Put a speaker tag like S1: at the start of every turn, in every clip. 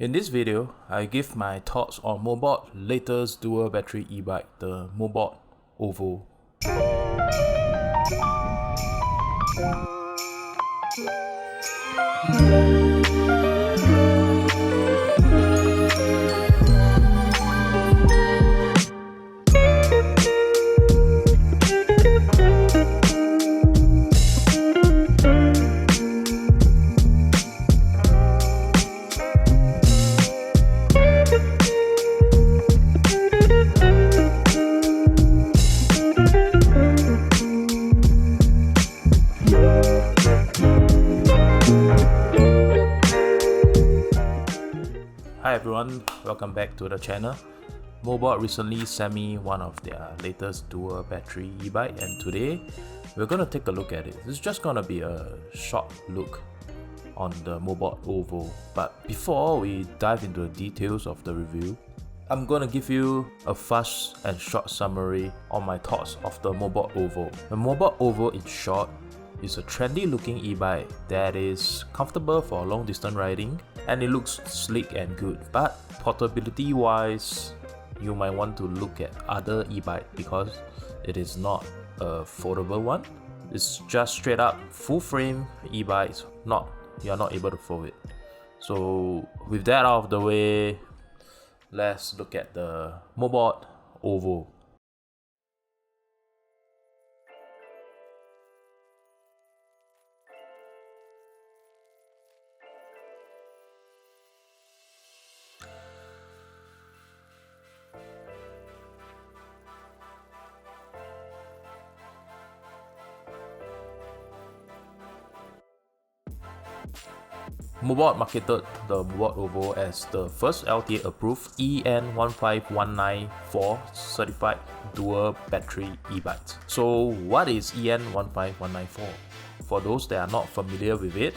S1: In this video, I give my thoughts on Mobot latest dual battery e-bike, the Mobot Ovo. Hi everyone, welcome back to the channel. Mobot recently sent me one of their latest dual battery e-bike, and today we're gonna take a look at it. It's just gonna be a short look on the Mobot Ovo. But before we dive into the details of the review, I'm gonna give you a fast and short summary on my thoughts of the Mobot Ovo. The Mobot Ovo, in short, is a trendy looking e-bike that is comfortable for long distance riding, and it looks sleek and good. But portability wise, you might want to look at other e-bike because it is not a foldable one. It's just straight up full frame e-bikes, you're not able to fold it. So with that out of the way, let's look at the Mobot Ovo. Mobot marketed the Mobot Ovo as the first LTA approved EN15194 certified dual battery e-bike. So what is EN15194? For those that are not familiar with it,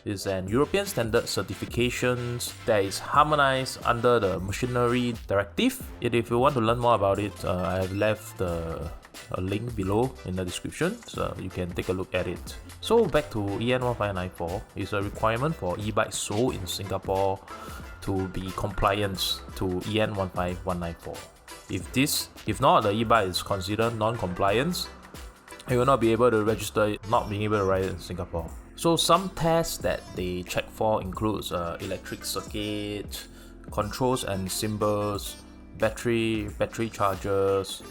S1: it's an European standard certification that is harmonized under the Machinery Directive. If you want to learn more about it, I have left a link below in the description, so you can take a look at it. So back to EN15194, is a requirement for e-bikes sold in Singapore to be compliant to EN15194. If not, the e-bike is considered non-compliant, you will not be able to register it, not being able to ride it in Singapore. So some tests that they check for includes electric circuit, controls and symbols, battery chargers,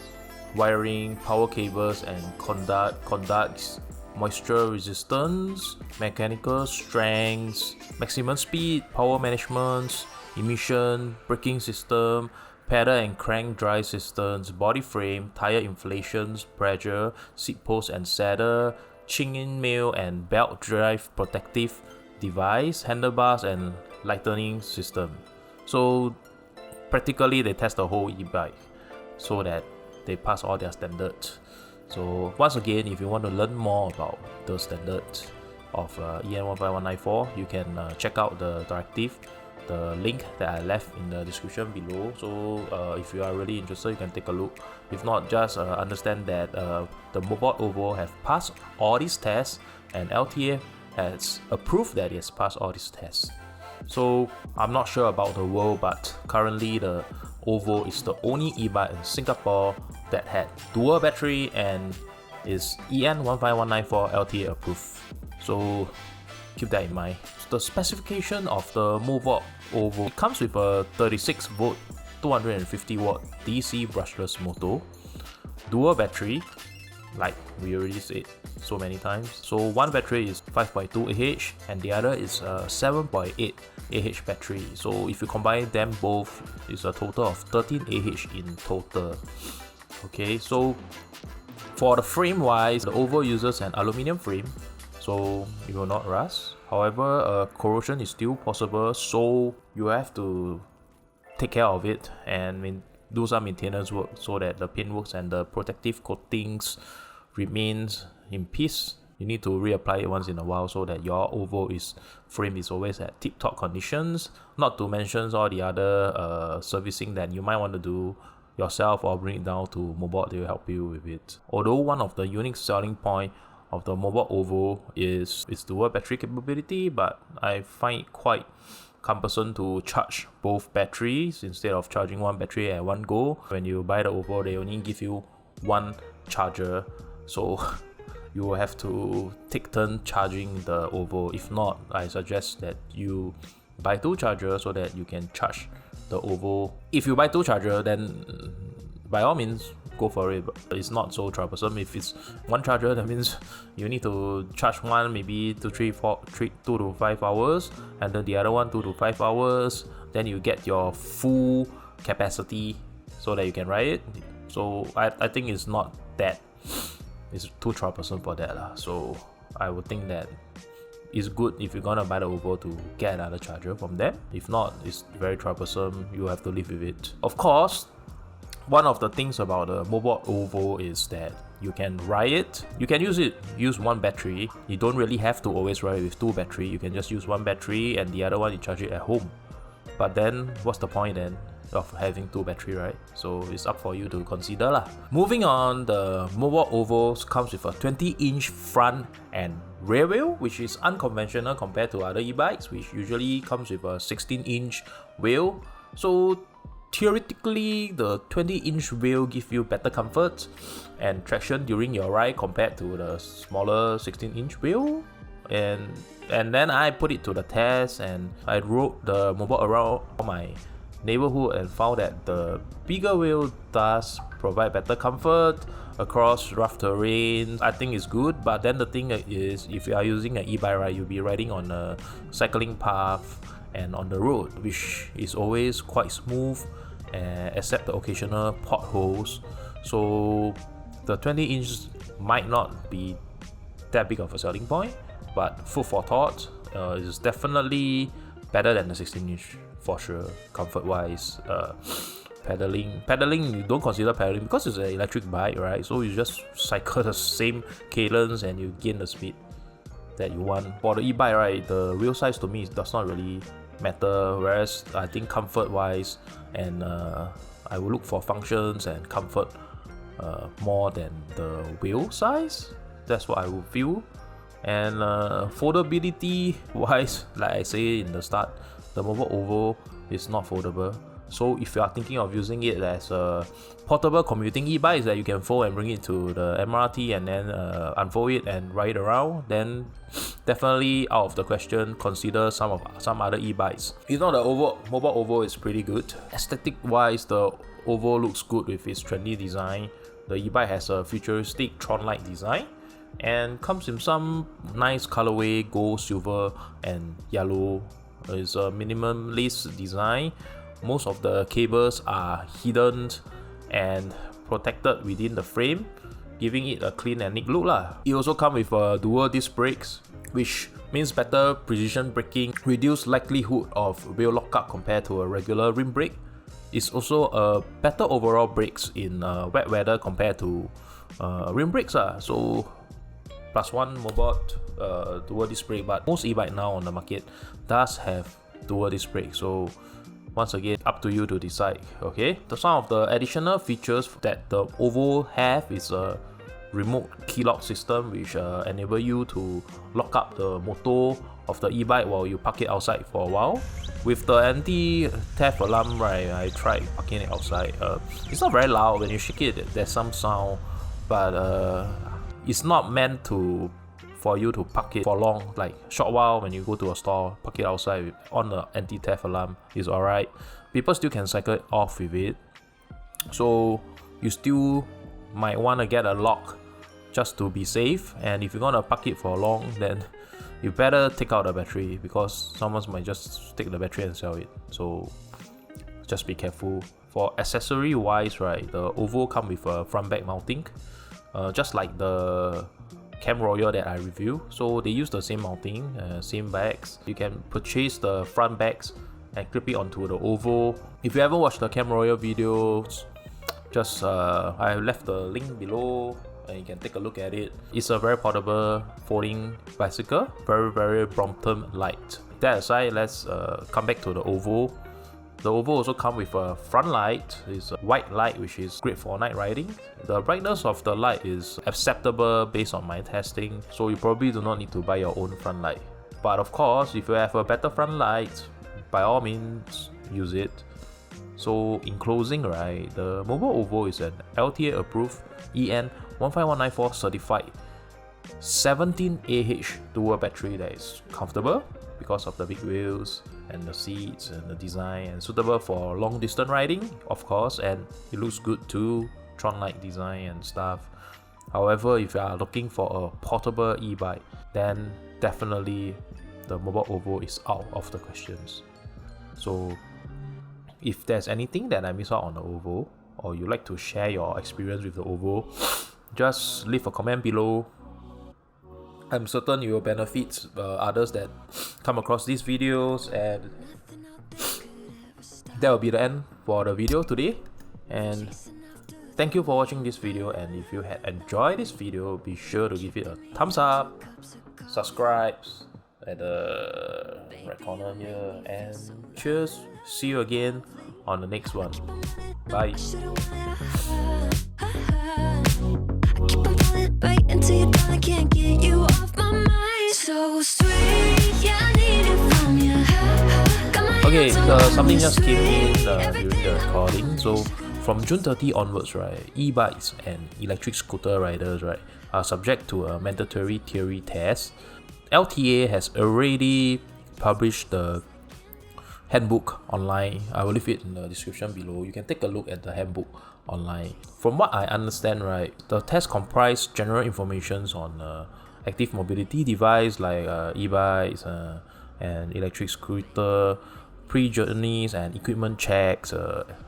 S1: wiring, power cables and conducts, moisture resistance, mechanical strengths, maximum speed, power management, emission, braking system, pedal and crank drive systems, body frame, tire inflations, pressure, seat post and saddle, chainmail and belt drive protective device, handlebars and lightning system. So practically they test the whole e-bike so that they pass all their standards. So once again, if you want to learn more about the standards of EN15194, you can check out the directive, the link that I left in the description below. So if you are really interested, you can take a look. If not, just understand that the Mobot Ovo have passed all these tests, and LTA has approved that it has passed all these tests. So I'm not sure about the world, but currently the Ovo is the only e-bike in Singapore that had dual battery and is EN15194 LTA approved. So keep that in mind. The specification of the Mobot Ovo, it comes with a 36 volt 250 watt DC brushless motor, dual battery, like we already said so many times. So one battery is 5.2 AH and the other is 7.8 AH battery. So if you combine them both, it's a total of 13 AH in total. Okay, so for the frame wise, the Ovo uses an aluminium frame, so it will not rust. However, corrosion is still possible, so you have to take care of it and do some maintenance work so that the paintworks and the protective coatings remains in peace. You need to reapply it once in a while so that your Ovo frame is always at tip-top conditions. Not to mention all the other servicing that you might want to do yourself or bring it down to Mobot. They will help you with it. Although one of the unique selling point of the Mobot Ovo is its dual battery capability, but I find it quite cumbersome to charge both batteries instead of charging one battery at one go. When you buy the Ovo, they only give you one charger, so you will have to take turn charging the Ovo. If not, I suggest that you buy two chargers so that you can charge the Ovo. If you buy two chargers, then by all means go for it, but it's not so troublesome. If it's one charger, that means you need to charge one maybe 2 to 5 hours, and then the other one 2 to 5 hours. Then you get your full capacity so that you can ride it. So I think it's not that, it's too troublesome for that. So I would think that it's good if you're gonna buy the Ovo to get another charger from them. If not, it's very troublesome, you have to live with it. Of course, one of the things about the Mobot Ovo is that you can ride it. You can use one battery. You don't really have to always ride it with two batteries. You can just use one battery and the other one you charge it at home. But then what's the point then of having two batteries, right? So it's up for you to consider lah. Moving on, the Mobot Ovo comes with a 20-inch front and rear wheel, which is unconventional compared to other e-bikes, which usually comes with a 16-inch wheel. So theoretically, the 20-inch wheel gives you better comfort and traction during your ride compared to the smaller 16-inch wheel. And then I put it to the test, and I rode the Mobot around my neighborhood and found that the bigger wheel does provide better comfort across rough terrain. I think it's good, but then the thing is, if you are using an e-bike, right, you'll be riding on a cycling path and on the road, which is always quite smooth, except the occasional potholes. So the 20-inch might not be that big of a selling point, but food for thought, is definitely better than the 16-inch for sure, comfort wise. Pedaling, you don't consider pedaling because it's an electric bike, right? So you just cycle the same cadence and you gain the speed that you want. For the e-bike, right, the wheel size to me does not really matter, whereas I think comfort wise, and I will look for functions and comfort more than the wheel size. That's what I would feel. And foldability wise, like I say in the start, the Mobot Ovo is not foldable. So if you are thinking of using it as a portable commuting e-bike that you can fold and bring it to the MRT and then unfold it and ride around, then definitely out of the question, consider some other e-bikes. You know, the Mobot Ovo is pretty good. Aesthetic wise, the Ovo looks good with its trendy design. The e-bike has a futuristic Tron-like design and comes in some nice colorway, gold, silver and yellow. It's a minimalist design. Most of the cables are hidden and protected within the frame, giving it a clean and neat look lah. It also comes with dual disc brakes, which means better precision braking, reduced likelihood of wheel lockup compared to a regular rim brake. It's also a better overall brakes in wet weather compared to rim brakes lah. So +1 Mobot dual disc brake, but most e-bike now on the market does have dual disc brake. So once again, up to you to decide. Okay, some of the additional features that the Ovo have is a remote key lock system, which enable you to lock up the motor of the e-bike while you park it outside for a while. With the anti-theft alarm, right, I tried parking it outside. It's not very loud. When you shake it, there's some sound, but it's not meant for you to park it for long, like short while. When you go to a store, park it outside on the anti-theft alarm is alright. People still can cycle it off with it, so you still might want to get a lock just to be safe. And if you're gonna park it for long, then you better take out the battery, because someone might just take the battery and sell it. So just be careful. For accessory wise, right, the Ovo come with a front back mounting, just like the Cam Royal that I review. So they use the same mounting, same bags. You can purchase the front bags and clip it onto the Ovo. If you haven't watched the Cam Royal videos, just I left the link below and you can take a look at it. It's a very portable folding bicycle, very Brompton light. That aside, let's come back to the Ovo. The Ovo also comes with a front light. It's a white light, which is great for night riding. The brightness of the light is acceptable based on my testing, so you probably do not need to buy your own front light. But of course, if you have a better front light, by all means use it. So in closing, right, the Mobot Ovo is an LTA approved EN 15194 certified 17AH dual battery that is comfortable because of the big wheels and the seats and the design, and suitable for long distance riding, of course, and it looks good too, Tron-like design and stuff. However, if you are looking for a portable e-bike, then definitely the Mobot Ovo is out of the questions. So if there's anything that I miss out on the Ovo, or you like to share your experience with the Ovo, just leave a comment below. I'm certain you will benefit others that come across these videos, and that will be the end for the video today. And thank you for watching this video, and if you had enjoyed this video, be sure to give it a thumbs up, subscribe at the right corner here, and cheers. See you again on the next one. Bye.
S2: Right into your thought, I can't get you off my mind. So sweet, yeah, I need it from you.
S1: Okay, something just came in during the recording. So from June 30 onwards, right, e-bikes and electric scooter riders, right, are subject to a mandatory theory test. LTA has already published the handbook online. I will leave it in the description below. You can take a look at the handbook online. From what I understand, right, the test comprise general information on active mobility device like e-bikes and electric scooter, pre-journeys and equipment checks,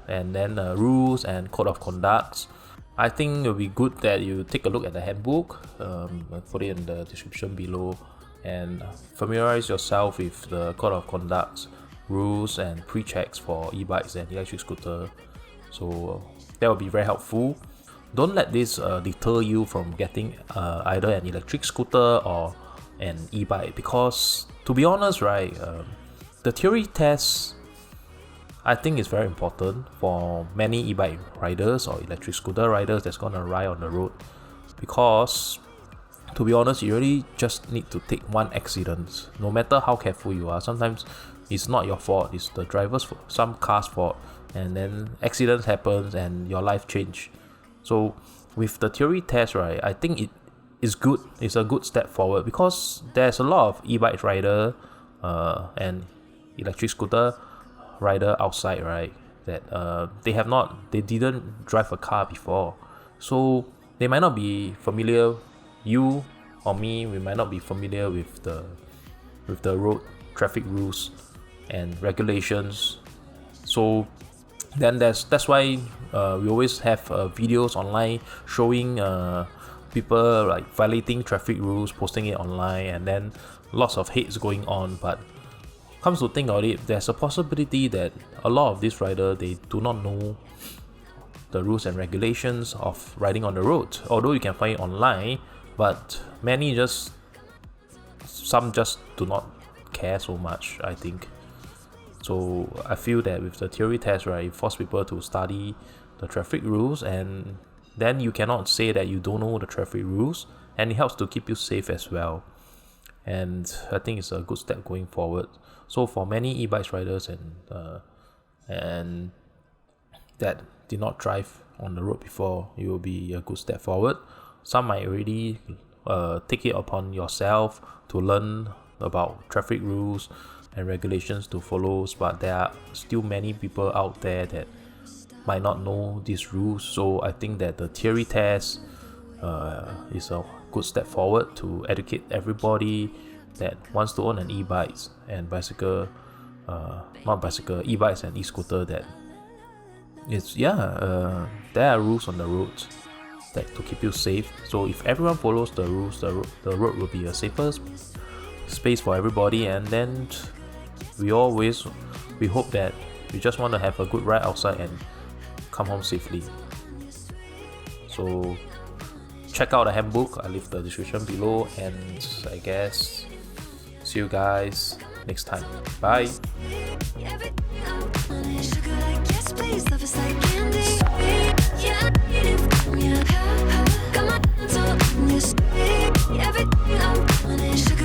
S1: and then rules and code of conducts. I think it will be good that you take a look at the handbook. I'll put it in the description below, and familiarize yourself with the code of conducts, rules and pre-checks for e-bikes and electric scooter. So that will be very helpful. Don't let this deter you from getting either an electric scooter or an e-bike, because to be honest, right, the theory test I think is very important for many e-bike riders or electric scooter riders that's gonna ride on the road, because to be honest, you really just need to take one accident. No matter how careful you are, sometimes it's not your fault, it's the driver's fault, some car's fault, and then accidents happens and your life change. So with the theory test, right, I think it is good. It's a good step forward, because there's a lot of e-bike rider and electric scooter rider outside, right, that they didn't drive a car before, so they might not be familiar. You or me, we might not be familiar with the road traffic rules and regulations. So then that's why we always have videos online showing people like violating traffic rules, posting it online, and then lots of hates going on. But comes to think of it, there's a possibility that a lot of these riders, they do not know the rules and regulations of riding on the road. Although you can find it online, but some just do not care so much, I think. So I feel that with the theory test, right, it forces people to study the traffic rules, and then you cannot say that you don't know the traffic rules, and it helps to keep you safe as well. And I think it's a good step going forward. So for many e-bikes riders and that did not drive on the road before, it will be a good step forward. Some might already take it upon yourself to learn about traffic rules and regulations to follow, but there are still many people out there that might not know these rules. So I think that the theory test is a good step forward to educate everybody that wants to own an e-bikes and e-bikes and e-scooter, that it's there are rules on the road that to keep you safe. So if everyone follows the rules, the road will be a safer space for everybody. And then we hope that we just want to have a good ride outside and come home safely. So check out the handbook, I leave the description below, and I guess see you guys next time. Bye. Everything I want is sugar.